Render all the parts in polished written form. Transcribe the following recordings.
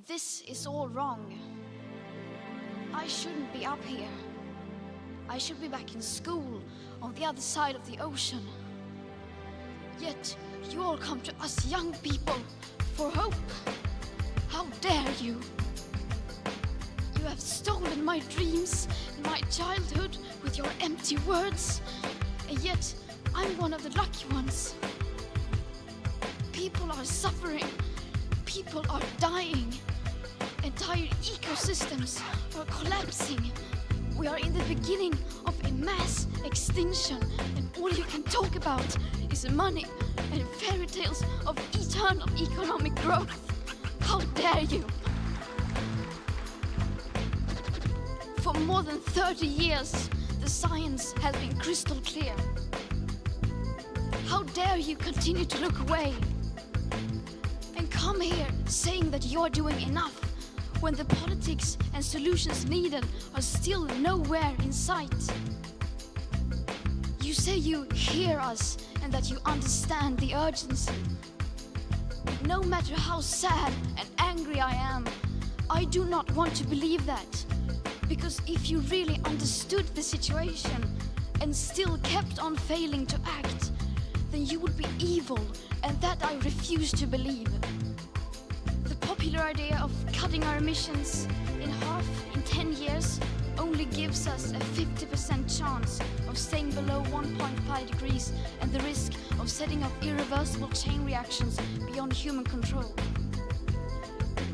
This is all wrong. I shouldn't be up here. I should be back in school on the other side of the ocean. Yet you all come to us young people for hope. How dare you? You have stolen my dreams and my childhood with your empty words, and yet I'm one of the lucky ones. People are suffering. People are dying. Entire ecosystems are collapsing. We are in the beginning of a mass extinction, and all you can talk about is money and fairy tales of eternal economic growth. How dare you? For more than 30 years, the science has been crystal clear. How dare you continue to look away and come here saying that you're doing enough when the politics and solutions needed are still nowhere in sight? You say you hear us and that you understand the urgency. But no matter how sad and angry I am, I do not want to believe that. Because if you really understood the situation and still kept on failing to act, then you would be evil, and that I refuse to believe. The popular idea of cutting our emissions in half in 10 years only gives us a 50% chance of staying below 1.5 degrees and the risk of setting off irreversible chain reactions beyond human control.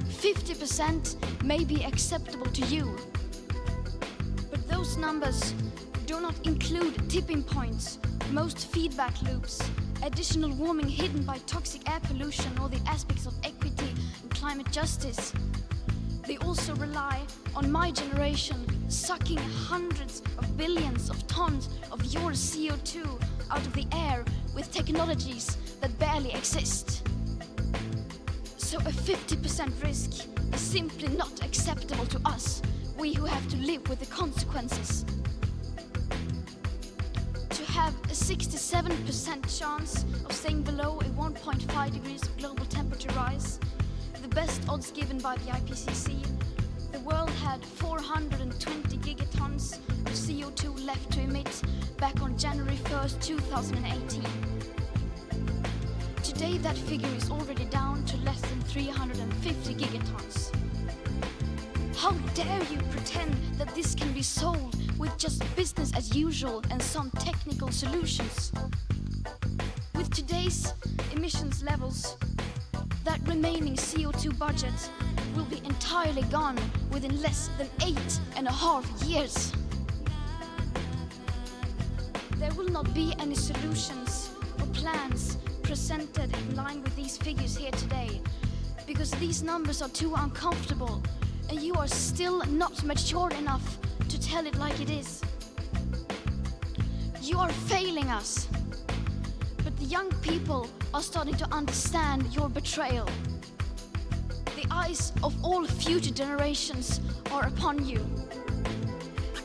50% may be acceptable to you, but those numbers do not include tipping points, most feedback loops, additional warming hidden by toxic air pollution, or the aspects of equity and climate justice. They also rely on my generation sucking hundreds of billions of tons of your CO2 out of the air with technologies that barely exist. So a 50% risk is simply not acceptable to us, we who have to live with the consequences. To have a 67% chance of staying below a 1.5 degrees of global temperature rise, the best odds given by the IPCC, the world had 420 gigatons of CO2 left to emit back on January 1st, 2018. Today that figure is already down to less than 350 gigatons. How dare you pretend that this can be solved with just business as usual and some technical solutions? With today's emissions levels, that remaining CO2 budget will be entirely gone within less than 8.5 years. There will not be any solutions or plans presented in line with these figures here today, because these numbers are too uncomfortable and you are still not mature enough to tell it like it is. You are failing us, but the young people are starting to understand your betrayal. The eyes of all future generations are upon you.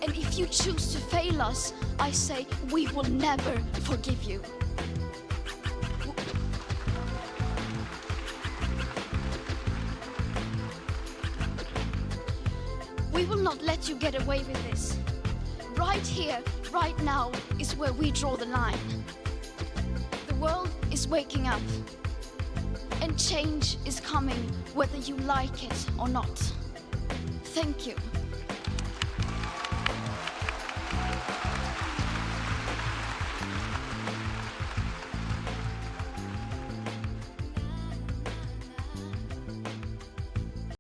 And if you choose to fail us, I say we will never forgive you. We will not let you get away with this. Right here, right now, is where we draw the line. The world is waking up, and change is coming whether you like it or not. Thank you.